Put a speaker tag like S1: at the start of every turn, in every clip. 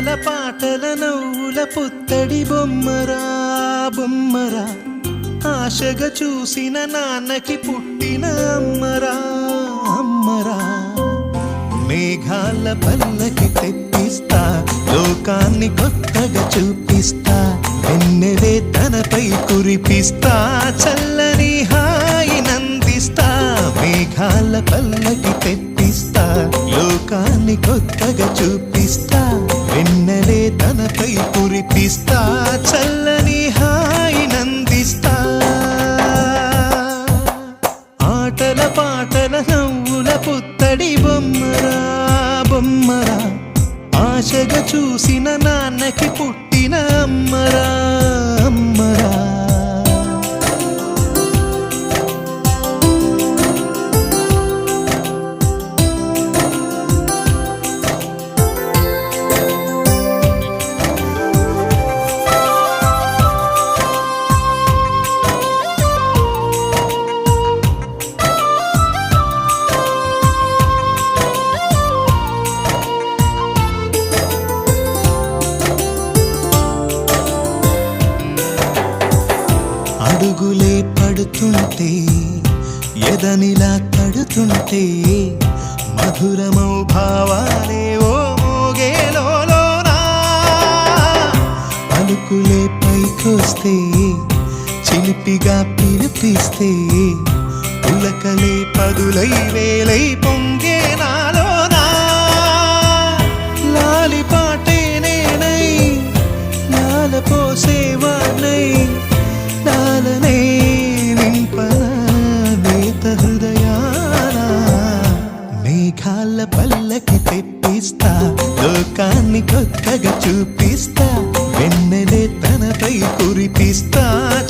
S1: ఆటల పాటల నవ్వుల పుత్తడి బొమ్మరా బొమ్మరా, ఆశగా చూసిన నాన్నకి పుట్టిన అమ్మరా అమ్మరా. మేఘాల పల్లకి తెప్పిస్తా, లోకాన్ని కొత్తగా చూపిస్తా, వెన్నెలే తనపై కురిపిస్తా, చల్లని హాయి నందిస్తా. మేఘాల పల్లకి తెప్పిస్తా, లోకాన్ని కొత్తగా చూపిస్తా, వెన్నెలే తనపై కురిపిస్తా, చల్లని హాయి నందిస్తా. ఆటల పాటల నవ్వుల పుత్తడి బొమ్మరా బొమ్మరా, ఆశగా చూసిన నాన్నకి పుట్టిన అమ్మరా అమ్మరా. అడుగులే పడుతుంటే ఎదనిలా తడుతుంటే, మధురమౌ భావాలే ఓ మోగేలోనా. పలుకులే పైకొస్తే చిలిపిగా పిలిపిస్తే, పులకలే పదులై వేలై పొంగే నాలోనా. లాలి పాటే నేనై లాల పోసేవాణ్ణై, నాలనే నింపన నేత హృదయాన. మేఘాల పల్లకి తెప్పిస్తా, లోకాన్ని కొత్తగా చూపిస్తా, వెన్నెలే తనపై కురిపిస్తా,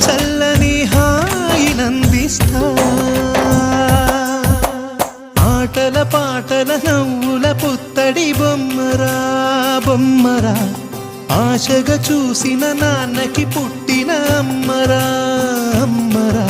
S1: చల్లని హాయి నందిస్తా. ఆటల పాటల నవ్వుల పుత్తడి బొమ్మరా బొమ్మరా, ఆశగా చూసిన నాన్నకి పుట్టిన అమ్మరా అమ్మరా.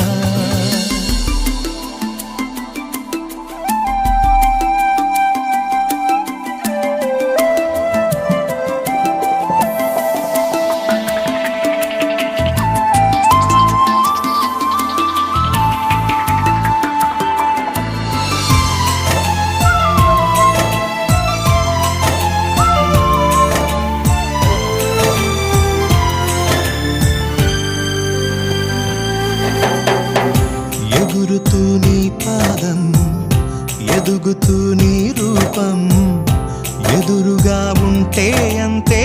S1: ఎగురుతూ నీ పాదం, ఎదుగుతూ నీ రూపం, ఎదురుగా ఉంటే అంతే